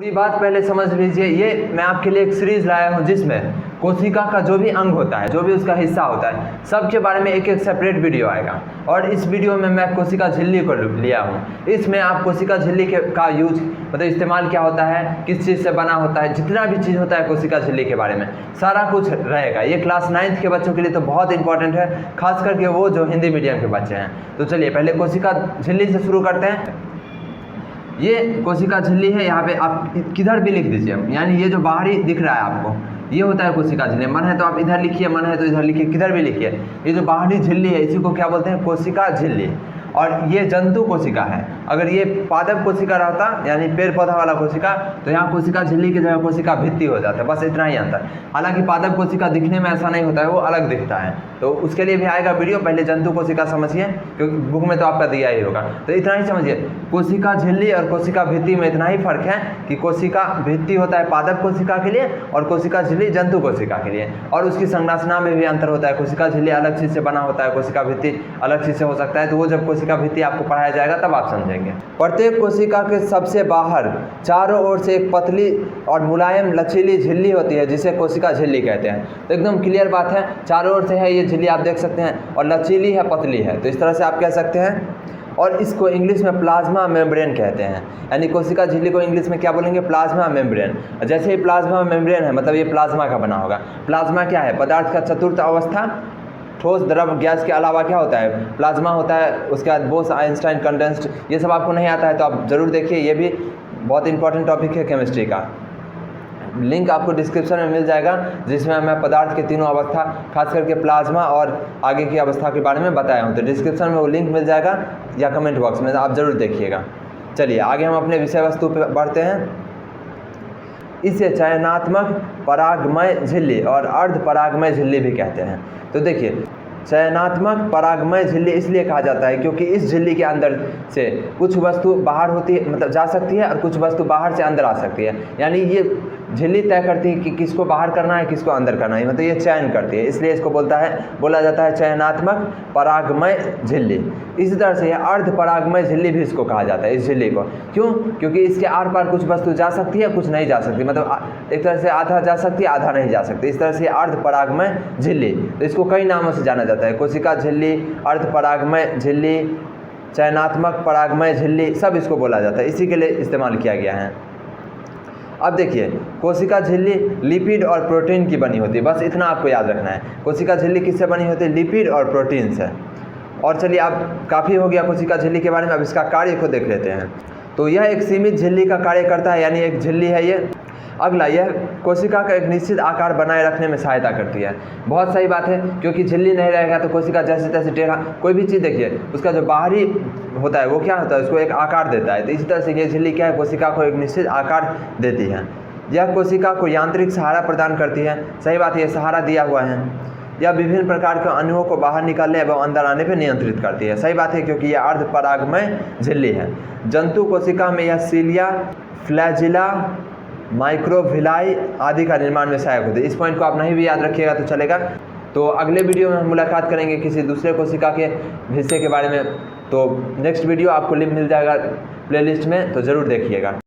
पूरी बात पहले समझ लीजिए। ये मैं आपके लिए एक सीरीज लाया हूँ जिसमें कोशिका का जो भी अंग होता है, जो भी उसका हिस्सा होता है, सबके बारे में एक एक सेपरेट वीडियो आएगा। और इस वीडियो में मैं कोशिका झिल्ली को लिया हूँ। इसमें आप कोशिका झिल्ली का यूज मतलब इस्तेमाल क्या होता है, किस चीज़ से बना होता है, जितना भी चीज़ होता है कोशिका झिल्ली के बारे में सारा कुछ रहेगा। ये क्लास 9th के बच्चों के लिए तो बहुत इंपॉर्टेंट है, खास करके वो जो हिंदी मीडियम के बच्चे हैं। तो चलिए पहले कोशिका झिल्ली से शुरू करते हैं। ये कोशिका झिल्ली है, यहाँ पे आप किधर भी लिख दीजिए, यानी ये जो बाहरी दिख रहा है आपको, ये होता है कोशिका झिल्ली। मन है तो आप इधर लिखिए, मन है तो इधर लिखिए, किधर भी लिखिए। ये जो बाहरी झिल्ली है इसी को क्या बोलते हैं, कोशिका झिल्ली। और ये जंतु कोशिका है। अगर ये पादप कोशिका रहता, यानी पेड़ पौधा वाला कोशिका, तो यहाँ कोशिका झिल्ली की जगह कोशिका भित्ति हो जाता है। बस इतना ही अंतर। हालांकि पादप कोशिका दिखने में ऐसा नहीं होता है, वो अलग दिखता है। तो उसके लिए भी आएगा वीडियो। पहले जंतु कोशिका समझिए, क्योंकि बुक में तो आपका दिया ही होगा। तो इतना ही समझिए, कोशिका झिल्ली और कोशिका भित्ति में इतना ही फर्क है कि कोशिका भित्ति होता है पादप कोशिका के लिए और कोशिका झिल्ली जंतु कोशिका के लिए। और उसकी संरचना में भी अंतर होता है। कोशिका झिल्ली अलग चीज़ से बना होता है, कोशिका भित्ति अलग चीज़ से हो सकता है। तो वो जब कोशिका भित्ति आपको पढ़ाया जाएगा तब आप समझेंगे। प्रत्येक कोशिका के सबसे बाहर चारों ओर से एक पतली और मुलायम लचीली झिल्ली होती है, जिसे कोशिका झिल्ली कहते हैं। तो एकदम क्लियर बात है, चारों ओर से है ये झिल्ली, आप देख सकते हैं, और लचीली है, पतली है। तो इस तरह से आप कह सकते हैं। और इसको इंग्लिश में प्लाज्मा मेम्ब्रेन कहते हैं। यानी कोशिका झिल्ली को इंग्लिश में क्या बोलेंगे, प्लाज्मा मेम्ब्रेन। जैसे ही प्लाज्मा मेम्ब्रेन है, मतलब ये प्लाज्मा का बना होगा। प्लाज्मा क्या है, पदार्थ का चतुर्थ अवस्था, ठोस द्रव गैस के अलावा क्या होता है, प्लाज्मा होता है। उसके बाद बोस आइंस्टाइन कंडेंस्ड, ये सब आपको नहीं आता है तो आप ज़रूर देखिए। ये भी बहुत इंपॉर्टेंट टॉपिक है केमिस्ट्री का। लिंक आपको डिस्क्रिप्शन में मिल जाएगा, जिसमें मैं पदार्थ के तीनों अवस्था, खास करके प्लाज्मा और आगे की अवस्था के बारे में बताया हूँ। तो डिस्क्रिप्शन में वो लिंक मिल जाएगा या कमेंट बॉक्स में, आप ज़रूर देखिएगा। चलिए आगे हम अपने विषय वस्तु पर बढ़ते हैं। इसे चयनात्मक परागमय झिल्ली और अर्ध परागमय झिल्ली भी कहते हैं। तो देखिए, चयनात्मक परागमय झिल्ली इसलिए कहा जाता है क्योंकि इस झिल्ली के अंदर से कुछ वस्तु बाहर होती है, मतलब जा सकती है, और कुछ वस्तु बाहर से अंदर आ सकती है। यानी ये झिल्ली तय करती है कि किसको बाहर करना है, किसको अंदर करना है, मतलब ये चयन करती है। इसलिए इसको बोला जाता है चयनात्मक परागमय झिल्ली। इसी तरह से यह अर्ध परागमय झिल्ली भी इसको कहा जाता है, इस झिल्ली को। क्यों? क्योंकि इसके आर पार कुछ वस्तु जा सकती है, कुछ नहीं जा सकती, मतलब एक तरह से आधा जा सकती है, आधा नहीं जा सकती। इस तरह से अर्ध परागमय झिल्ली। तो इसको कई नामों से जाना जाता है, कोशिका झिल्ली, अर्ध परागमय झिल्ली, चयनात्मक परागमय झिल्ली, सब इसको बोला जाता है। इसी के लिए इस्तेमाल किया गया है। अब देखिए, कोशिका झिल्ली लिपिड और प्रोटीन की बनी होती है। बस इतना आपको याद रखना है। कोशिका झिल्ली किससे बनी होती है, लिपिड और प्रोटीन से। और चलिए, अब काफ़ी हो गया कोशिका झिल्ली के बारे में, अब इसका कार्य को देख लेते हैं। तो यह एक सीमित झिल्ली का कार्य करता है, यानी एक झिल्ली है ये। अगला, यह कोशिका का एक निश्चित आकार बनाए रखने में सहायता करती है। बहुत सही बात है, क्योंकि झिल्ली नहीं रहेगा तो कोशिका जैसे तैसे टेढ़ा, कोई भी चीज़ देखिए, उसका जो बाहरी होता है वो क्या होता है, उसको एक आकार देता है। तो इसी तरह से ये झिल्ली क्या है, कोशिका को एक निश्चित आकार देती है। यह कोशिका को यांत्रिक सहारा प्रदान करती है। सही बात है, ये सहारा दिया हुआ है। यह विभिन्न प्रकार के अणुओं को बाहर निकालने एवं अंदर आने पर नियंत्रित करती है। सही बात है, क्योंकि यह अर्ध परागमय झिल्ली है। जंतु कोशिका में यह सीलिया, फ्लैजिला, माइक्रोविलाई आदि का निर्माण में सहायक होती है। इस पॉइंट को आप नहीं भी याद रखिएगा तो चलेगा। तो अगले वीडियो में हम मुलाकात करेंगे किसी दूसरे कोशिका के हिस्से के बारे में। तो नेक्स्ट वीडियो आपको लिंक मिल जाएगा प्लेलिस्ट में, तो ज़रूर देखिएगा।